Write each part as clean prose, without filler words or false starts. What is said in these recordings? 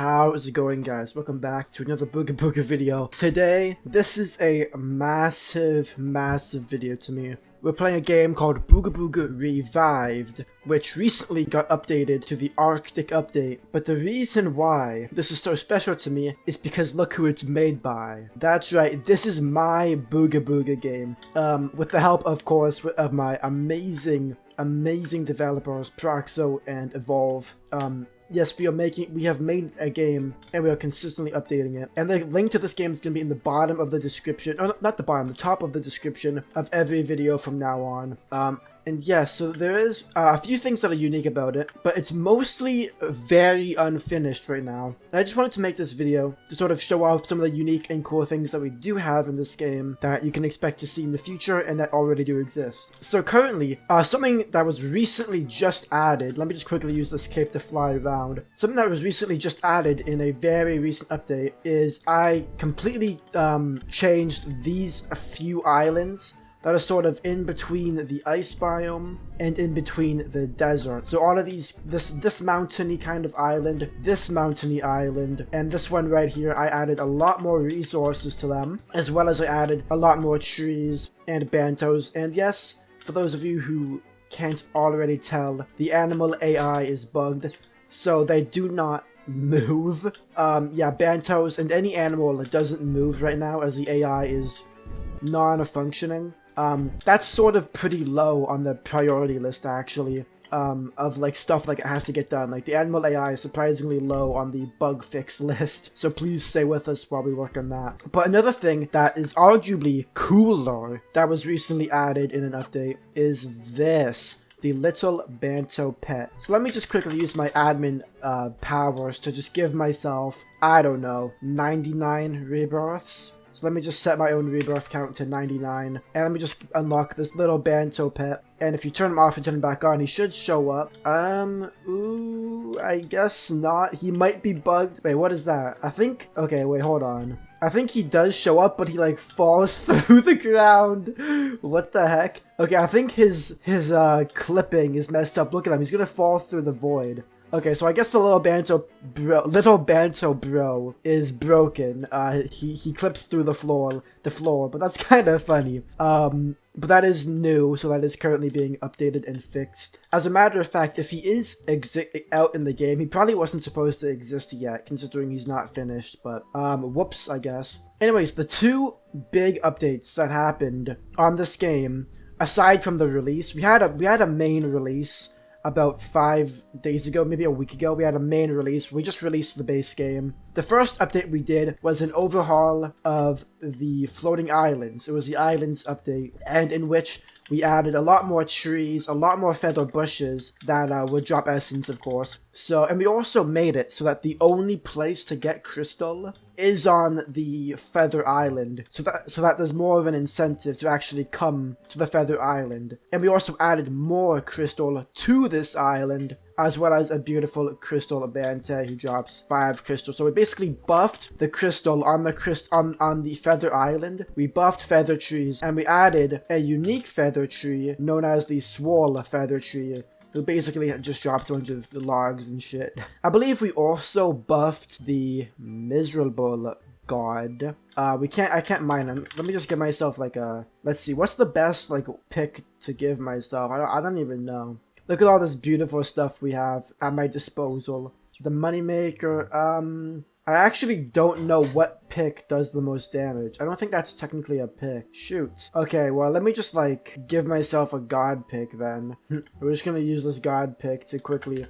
How's it going, guys? Welcome back to another Booga Booga video. Today, this is a massive video to me. We're playing a game called Booga Booga Revived, which recently got updated to the Arctic update. But the reason why this is so special to me is because look who it's made by. That's right, this is my Booga Booga game. With the help, of course, of my amazing developers, Proxo and Evolve. Yes, we have made a game and we are consistently updating it. And the link to this game is going to be in the bottom of the description, or not the bottom, the top of the description of every video from now on. And yes, so there is a few things that are unique about it, but it's mostly very unfinished right now. And I just wanted to make this video to sort of show off some of the unique and cool things that we do have in this game that you can expect to see in the future and that already do exist. So currently, something that was recently just added, let me just quickly use this cape to fly around. Something that was recently just added in a very recent update is I completely changed these few islands that are sort of in between the ice biome and in between the desert. So all of these, this mountainy kind of island, this mountainy island, and this one right here, I added a lot more resources to them, as well as I added a lot more trees and bantos. And yes, for those of you who can't already tell, the animal AI is bugged, so they do not move. Yeah, bantos and any animal that doesn't move right now as the AI is non-functioning. That's sort of pretty low on the priority list, actually, of like stuff like it has to get done. Like the animal AI is surprisingly low on the bug fix list, so please stay with us while we work on that. But another thing that is arguably cooler that was recently added in an update is this. The little Banto pet. So let me just quickly use my admin powers to just give myself, I don't know, 99 rebirths. So let me just set my own rebirth count to 99. And let me just unlock this little Banto pet. And if you turn him off and turn him back on, he should show up. Ooh, I guess not. He might be bugged. Wait, what is that? I think, okay, wait, hold on. I think he does show up, but he like falls through the ground. What the heck? Okay, I think his clipping is messed up. Look at him, he's gonna fall through the void. Okay, so I guess the little Banto bro is broken. He clips through the floor, but that's kind of funny. But that is new, so that is currently being updated and fixed. As a matter of fact, if he is out in the game, he probably wasn't supposed to exist yet, considering he's not finished, but whoops, I guess. Anyways, the two big updates that happened on this game, aside from the release, we had a main release about 5 days ago, maybe a week ago. We had a main release. We just released the base game. The first update we did was an overhaul of the floating islands. It was the islands update, and in which we added a lot more trees, a lot more feather bushes that would drop essence, of course. So, and we also made it so that the only place to get crystal is on the feather island, so that there's more of an incentive to actually come to the feather island. And we also added more crystal to this island, as well as a beautiful crystal Bante who drops 5 crystals. So we basically buffed the crystal on the feather island. We buffed feather trees, and we added a unique feather tree known as the swirl feather tree, who basically just drops a bunch of logs and shit. I believe we also buffed the miserable god. I can't mine him. Let me just give myself like a, let's see, what's the best like pick to give myself? I don't even know. Look at all this beautiful stuff we have at my disposal. The moneymaker, I actually don't know what pick does the most damage. I don't think that's technically a pick. Shoot. Okay, well, let me just, like, give myself a god pick, then. We're just gonna use this god pick to quickly,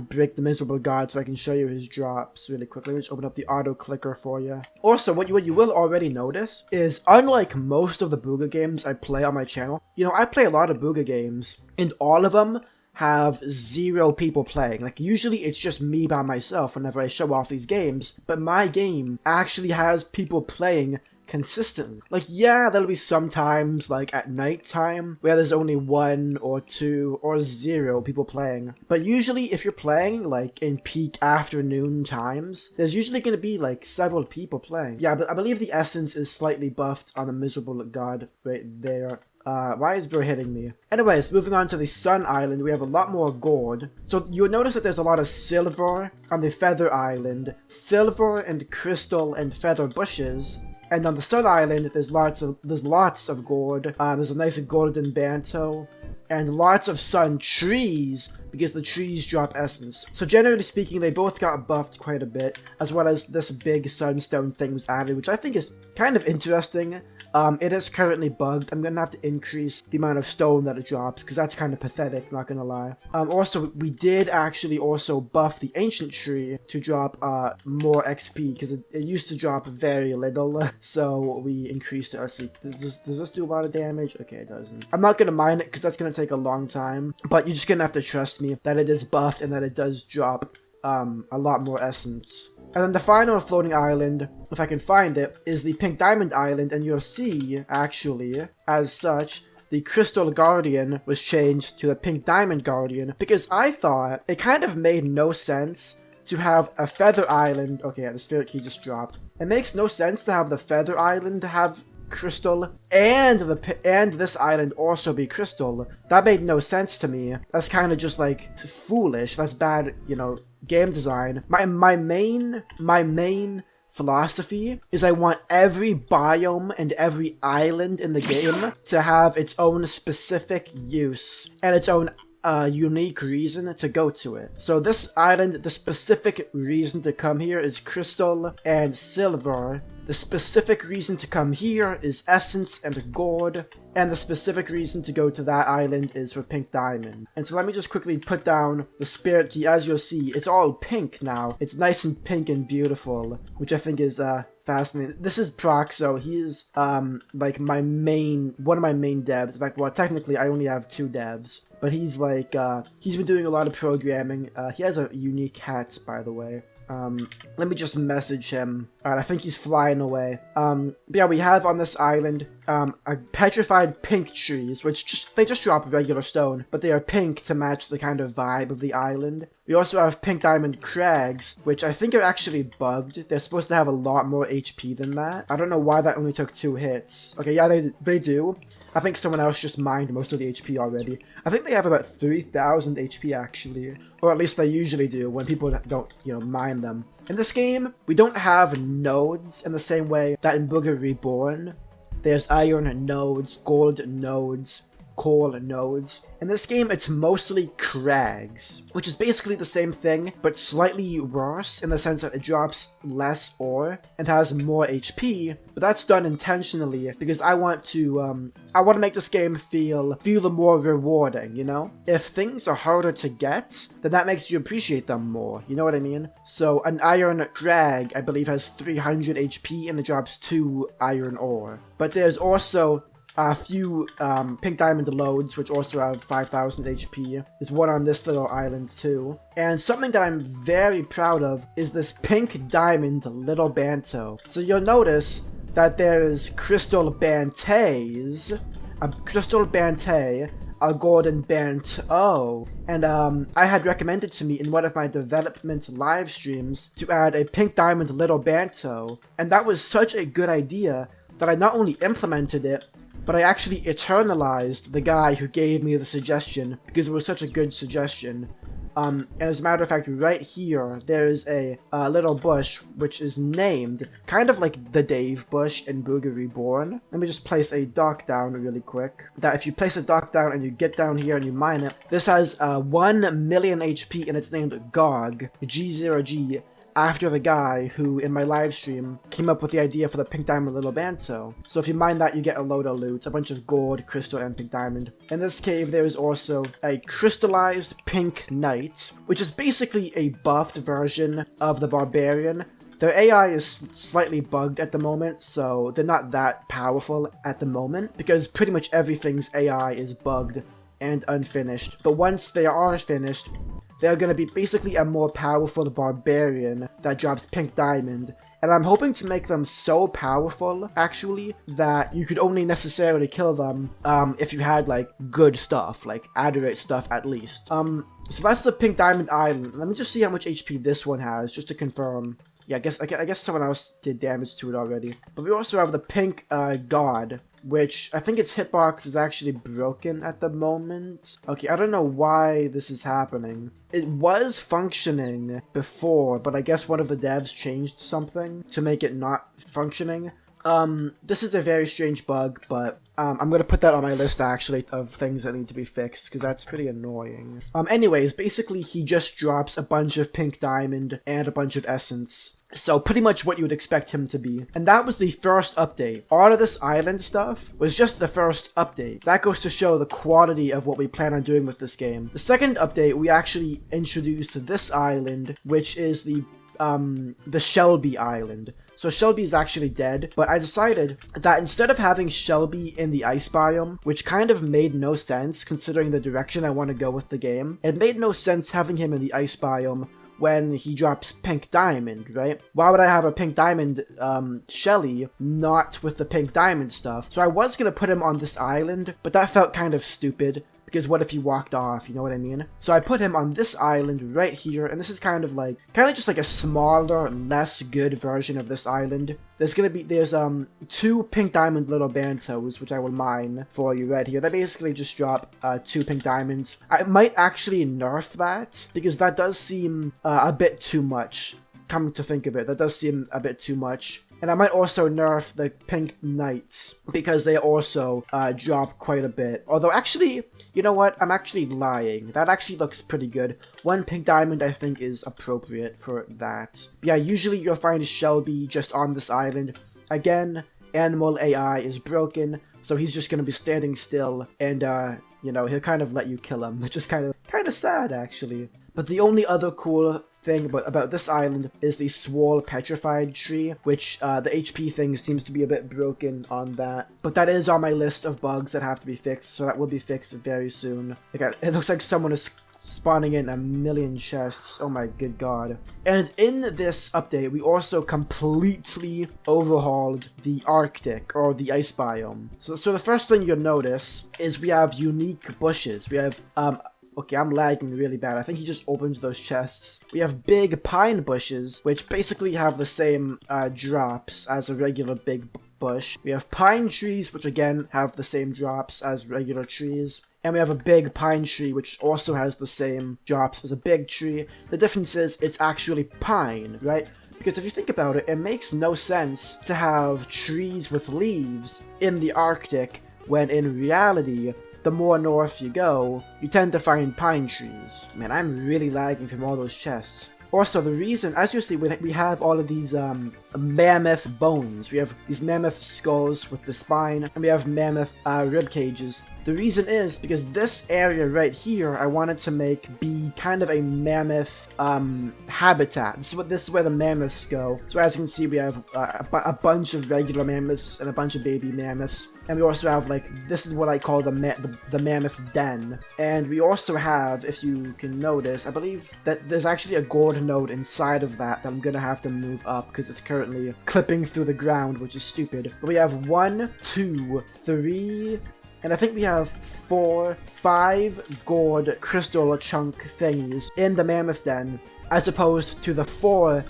break the miserable god so I can show you his drops really quickly. Let me just open up the auto clicker for you. Also, what you will already notice is, unlike most of the Booga games I play on my channel, you know, I play a lot of Booga games, and all of them have 0 people playing. Like, usually it's just me by myself whenever I show off these games, but my game actually has people playing consistently. Like, yeah, there'll be some times, like at night time, where there's only 1 or 2 or 0 people playing. But usually, if you're playing, like, in peak afternoon times, there's usually going to be, like, several people playing. Yeah, but I believe the essence is slightly buffed on the miserable god right there. Why is Bro hitting me? Anyways, moving on to the Sun Island, we have a lot more gold. So you'll notice that there's a lot of silver on the Feather Island, silver and crystal and feather bushes. And on the Sun Island, there's lots of gold. There's a nice golden banto, and lots of sun trees because the trees drop essence. So generally speaking, they both got buffed quite a bit, as well as this big sunstone thing was added, which I think is kind of interesting. It is currently bugged. I'm gonna have to increase the amount of stone that it drops, because that's kind of pathetic, not gonna lie. Also, we did actually also buff the ancient tree to drop more XP, because it used to drop very little, so we increased it. Let's see, does this do a lot of damage? Okay, it doesn't. I'm not gonna mine it, because that's gonna take a long time, but you're just gonna have to trust me that it is buffed and that it does drop a lot more essence. And then the final floating island, if I can find it, is the Pink Diamond Island, and you'll see, actually, as such, the Crystal Guardian was changed to the Pink Diamond Guardian, because I thought it kind of made no sense to have a Feather Island. Okay, the Spirit Key just dropped. It makes no sense to have the Feather Island have crystal and this island also be crystal. That made no sense to me. That's kind of just like foolish. That's bad, you know, game design. My main philosophy is I want every biome and every island in the game to have its own specific use and its own unique reason to go to it. So this island, the specific reason to come here is crystal and silver. The specific reason to come here is essence and gold. And the specific reason to go to that island is for pink diamond. And so let me just quickly put down the spirit key. As you'll see, it's all pink now. It's nice and pink and beautiful, which I think is fascinating. This is Proxo. He is like one of my main devs. In fact, well, technically I only have 2 devs. But he's like, he's been doing a lot of programming. He has a unique hat, by the way. Let me just message him. Alright, I think he's flying away. But yeah, we have on this island, a petrified pink trees, which they just drop regular stone, but they are pink to match the kind of vibe of the island. We also have pink diamond crags, which I think are actually bugged. They're supposed to have a lot more HP than that. I don't know why that only took 2 hits. Okay, yeah, they do. I think someone else just mined most of the HP already. I think they have about 3,000 HP actually. Or at least they usually do when people don't, you know, mine them. In this game, we don't have nodes in the same way that in Booga Reborn. There's iron nodes, gold nodes, coal nodes. In this game, it's mostly crags, which is basically the same thing, but slightly worse in the sense that it drops less ore and has more HP, but that's done intentionally because I want to make this game feel more rewarding, you know? If things are harder to get, then that makes you appreciate them more, you know what I mean? So an iron crag, I believe, has 300 HP and it drops 2 iron ore. But there's also a few pink diamond loads, which also have 5,000 HP. There's one on this little island too. And something that I'm very proud of is this pink diamond little banto. So you'll notice that there's crystal bantes, a crystal bante, a golden banto, and I had recommended to me in one of my development live streams to add a pink diamond little banto, and that was such a good idea that I not only implemented it, but I actually eternalized the guy who gave me the suggestion because it was such a good suggestion. And as a matter of fact, right here, there's a little bush which is named kind of like the Dave bush in Booga Reborn. Let me just place a dock down really quick. That if you place a dock down and you get down here and you mine it, this has 1 million HP and it's named GOG, G0G, after the guy who, in my live stream, came up with the idea for the pink diamond little banto. So if you mine that, you get a load of loot, a bunch of gold, crystal, and pink diamond. In this cave, there is also a crystallized pink knight, which is basically a buffed version of the barbarian. Their AI is slightly bugged at the moment, so they're not that powerful at the moment, because pretty much everything's AI is bugged and unfinished. But once they are finished, they're going to be basically a more powerful barbarian that drops pink diamond. And I'm hoping to make them so powerful, actually, that you could only necessarily kill them if you had, like, good stuff, like adorate stuff at least. So that's the pink diamond island. Let me just see how much HP this one has, just to confirm. Yeah, I guess someone else did damage to it already. But we also have the pink god. which I think its hitbox is actually broken at the moment. Okay, I don't know why this is happening. It was functioning before, but I guess one of the devs changed something to make it not functioning. This is a very strange bug, but I'm gonna put that on my list actually of things that need to be fixed, because that's pretty annoying. Anyways, basically he just drops a bunch of pink diamond and a bunch of essence. So pretty much what you would expect him to be. And that was the first update. All of this island stuff was just the first update. That goes to show the quality of what we plan on doing with this game. The second update, we actually introduced this island, which is the Shelby island. So Shelby is actually dead, but I decided that instead of having Shelby in the ice biome, which kind of made no sense considering the direction I want to go with the game, it made no sense having him in the ice biome when he drops pink diamond, right? Why would I have a pink diamond Shelly not with the pink diamond stuff? So I was gonna put him on this island, but that felt kind of stupid, because what if he walked off, you know what I mean? So I put him on this island right here, and this is kind of just like a smaller, less good version of this island. There's 2 pink diamond little bantos, which I will mine for you right here. They basically just drop 2 pink diamonds. I might actually nerf that, because that does seem a bit too much. Come to think of it, that does seem a bit too much. And I might also nerf the pink knights, because they also drop quite a bit. Although actually, you know what? I'm actually lying. That actually looks pretty good. 1 pink diamond I think is appropriate for that. Yeah, usually you'll find Shelby just on this island. Again, animal AI is broken, so he's just gonna be standing still, and you know, he'll kind of let you kill him, which is kind of sad actually. But the only other cool thing about this island is the swole petrified tree, which the HP thing seems to be a bit broken on that. But that is on my list of bugs that have to be fixed, so that will be fixed very soon. Okay, it looks like someone is spawning in a million chests. Oh my good god. And in this update, we also completely overhauled the Arctic, or the ice biome. So the first thing you'll notice is we have unique bushes. We have okay, I'm lagging really bad. I think he just opened those chests. We have big pine bushes, which basically have the same drops as a regular big bush. We have pine trees, which again have the same drops as regular trees. And we have a big pine tree, which also has the same drops as a big tree. The difference is it's actually pine, right? Because if you think about it, it makes no sense to have trees with leaves in the Arctic, when in reality, the more north you go, you tend to find pine trees. Man, I'm really lagging from all those chests. Also, the reason, as you see, we have all of these mammoth bones. We have these mammoth skulls with the spine, and we have mammoth rib cages. The reason is because this area right here, I wanted to make be kind of a mammoth habitat. This is where the mammoths go. So as you can see, we have a bunch of regular mammoths and a bunch of baby mammoths. And we also have, this is what I call the mammoth den. And we also have, if you can notice, I believe that there's actually a gold node inside of that I'm gonna have to move up, because it's currently clipping through the ground, which is stupid. But we have 1, 2, 3... and I think we have 4, 5 gold crystal chunk thingies in the mammoth den, as opposed to the 4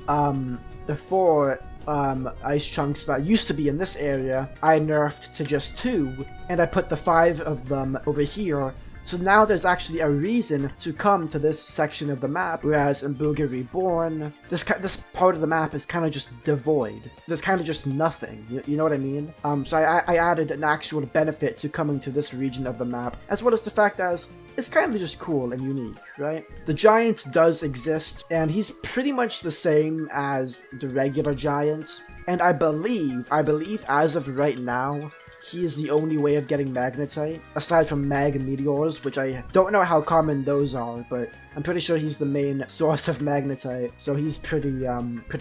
ice chunks that used to be in this area. I nerfed to just 2, and I put the 5 of them over here. So now there's actually a reason to come to this section of the map, whereas in Booga Reborn, this part of the map is kind of just devoid. There's kind of just nothing, you know what I mean? So I added an actual benefit to coming to this region of the map, as well as the fact that it's kind of just cool and unique, right? The giant does exist, and he's pretty much the same as the regular giant. And I believe as of right now, he is the only way of getting magnetite, aside from mag meteors, which I don't know how common those are, but I'm pretty sure he's the main source of magnetite, so he's pretty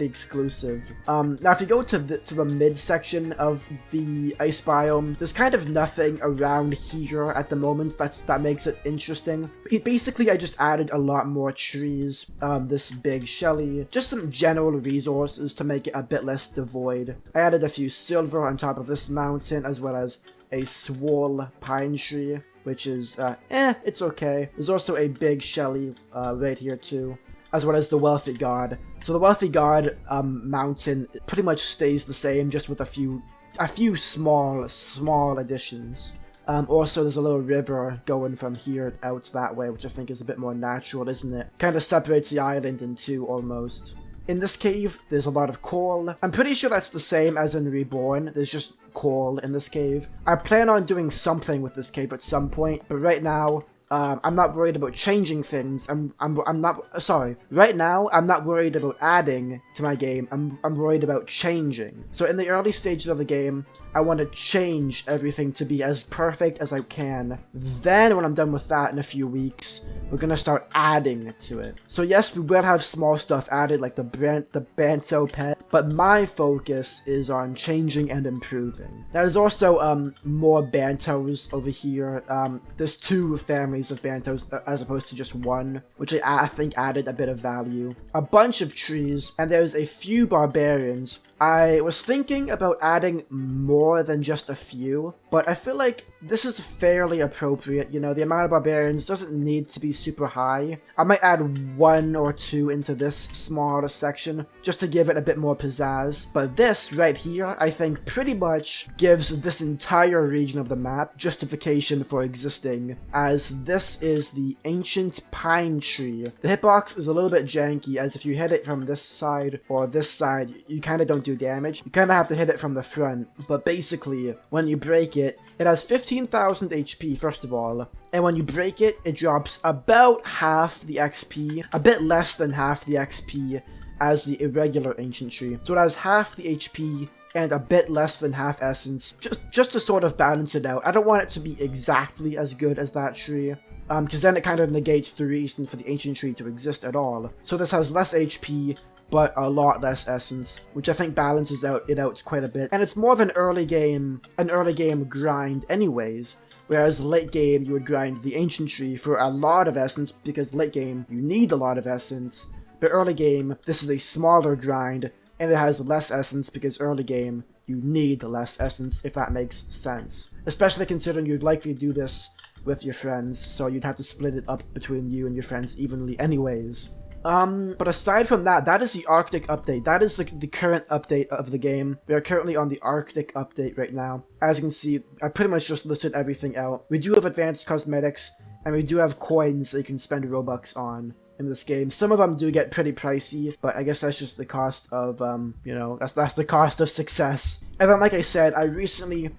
exclusive. Now if you go to the mid section of the ice biome, there's kind of nothing around here at the moment that makes it interesting. Basically, I just added a lot more trees, this big Shelly, just some general resources to make it a bit less devoid. I added a few silver on top of this mountain, as well as a swole pine tree, which is, it's okay. There's also a big Shelly right here too, as well as the Wealthy God. So the Wealthy God mountain pretty much stays the same, just with a few a few small additions. Also, there's a little river going from here out that way, which I think is a bit more natural, isn't it? Kind of separates the island in two, almost. In this cave, there's a lot of coal. I'm pretty sure that's the same as in Reborn. There's just coal in this cave. I plan on doing something with this cave at some point, but right now, I'm not worried about changing things. I'm not, sorry. Right now, I'm not worried about adding to my game. I'm worried about changing. So in the early stages of the game, I want to change everything to be as perfect as I can. Then when I'm done with that in a few weeks, we're going to start adding to it. So yes, we will have small stuff added like the Banto pet, but my focus is on changing and improving. There's also more Bantos over here. There's 2 families of Bantos as opposed to just 1, which I think added a bit of value. A bunch of trees, and there's a few barbarians. I was thinking about adding more than just a few, but I feel like this is fairly appropriate. You know, the amount of barbarians doesn't need to be super high. I might add 1 or 2 into this smaller section just to give it a bit more pizzazz. But this right here, I think pretty much gives this entire region of the map justification for existing, as this is the ancient pine tree. The hitbox is a little bit janky, as if you hit it from this side or this side, you kind of don't do damage. You kind of have to hit it from the front, but basically when you break it, it has 15,000 HP first of all, and when you break it, it drops about half the XP, a bit less than half the XP as the irregular ancient tree. So it has half the HP and a bit less than half essence, just to sort of balance it out. I don't want it to be exactly as good as that tree, because then it kind of negates the reason for the ancient tree to exist at all. So this has less HP, but a lot less essence, which I think balances it out quite a bit. And it's more of an early game grind anyways, whereas late game you would grind the ancient tree for a lot of essence, because late game you need a lot of essence, but early game this is a smaller grind and it has less essence because early game you need less essence, if that makes sense. Especially considering you'd likely do this with your friends, so you'd have to split it up between you and your friends evenly anyways. But aside from that, that is the Arctic update. That is the current update of the game. We are currently on the Arctic update right now. As you can see, I pretty much just listed everything out. We do have advanced cosmetics, and we do have coins that you can spend Robux on in this game. Some of them do get pretty pricey, but I guess that's just the cost of, you know, that's the cost of success. And then, like I said, I recently,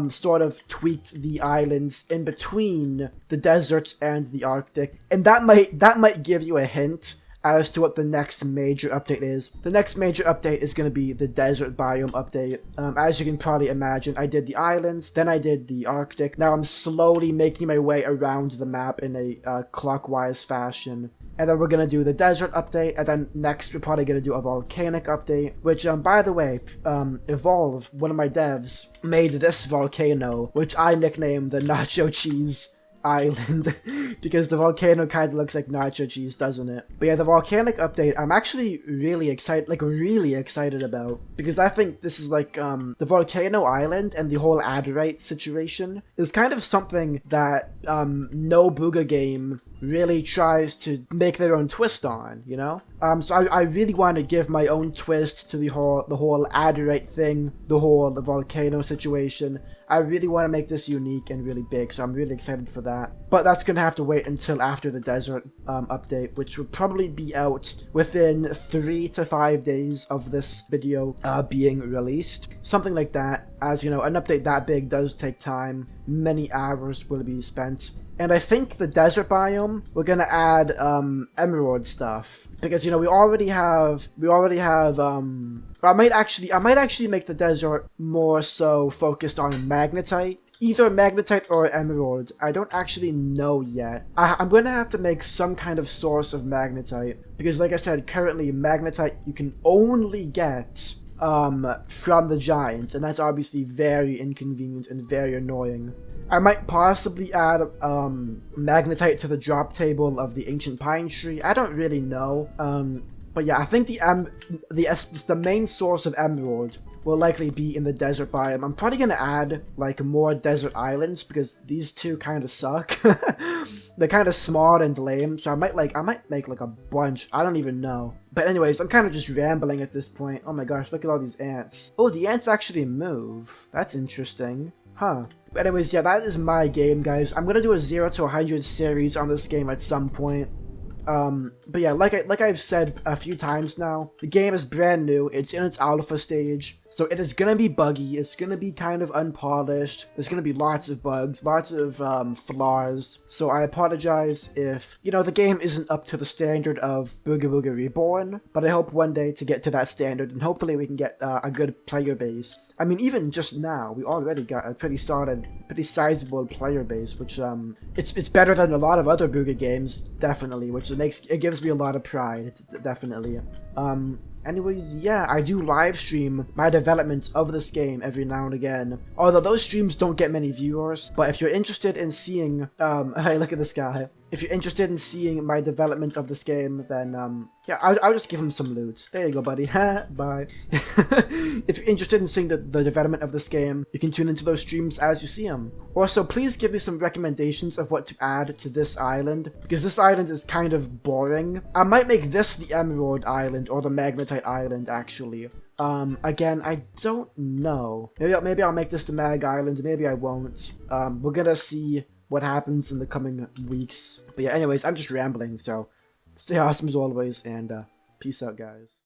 sort of tweaked the islands in between the deserts and the Arctic, and that might give you a hint as to what the next major update is. The next major update is going to be the desert biome update. As you can probably imagine, I did the islands, then I did the Arctic. Now I'm slowly making my way around the map in a clockwise fashion. And then we're going to do the desert update, and then next we're probably going to do a volcanic update, which, by the way, Evolve, one of my devs, made this volcano, which I nicknamed the Nacho Cheese Island, because the volcano kind of looks like nacho cheese, doesn't it? But yeah, the volcanic update, I'm actually really excited about, because I think this is like, the volcano island and the whole Adderite situation is kind of something that, no Booga game really tries to make their own twist on, you know? So I really want to give my own twist to the whole Adderite thing, the volcano situation. I really want to make this unique and really big, so I'm really excited for that. But that's going to have to wait until after the desert update, which will probably be out within 3 to 5 days of this video being released. Something like that. As you know, an update that big does take time. Many hours will be spent. And I think the desert biome, we're gonna add emerald stuff, because you know we already have I might actually make the desert more so focused on magnetite, either magnetite or emerald. I don't actually know yet. I'm gonna have to make some kind of source of magnetite, because like I said, currently magnetite you can only get from the giant, and that's obviously very inconvenient and very annoying. I might possibly add magnetite to the drop table of the ancient pine tree. I don't really know. But yeah, I think the main source of emerald will likely be in the desert biome. I'm probably gonna add like more desert islands, because these two kind of suck. they're kind of small and lame, so I might make like a bunch. I don't even know. But anyways, I'm kind of just rambling at this point. Oh my gosh, look at all these ants. Oh, the ants actually move. That's interesting. Huh. But anyways, yeah, that is my game, guys. I'm gonna do a 0 to 100 series on this game at some point. But yeah, like I've said a few times now, the game is brand new. It's in its alpha stage, so it is gonna be buggy. It's gonna be kind of unpolished. There's gonna be lots of bugs, lots of flaws. So I apologize if, you know, the game isn't up to the standard of Booga Booga Reborn, but I hope one day to get to that standard, and hopefully we can get a good player base. I mean, even just now, we already got a pretty solid, pretty sizable player base, which, it's better than a lot of other Booga games, definitely, which it gives me a lot of pride, definitely. Anyways, yeah, I do live stream my development of this game every now and again. Although those streams don't get many viewers, but if you're interested in seeing, hey, look at this guy. If you're interested in seeing my development of this game, then, yeah, I'll just give him some loot. There you go, buddy. Bye. If you're interested in seeing the development of this game, you can tune into those streams as you see them. Also, please give me some recommendations of what to add to this island, because this island is kind of boring. I might make this the Emerald Island, or the Magnetite Island, actually. Again, I don't know. Maybe I'll make this the Mag Island, maybe I won't. We're gonna see what happens in the coming weeks. But yeah, anyways, I'm just rambling, so stay awesome as always, and peace out, guys.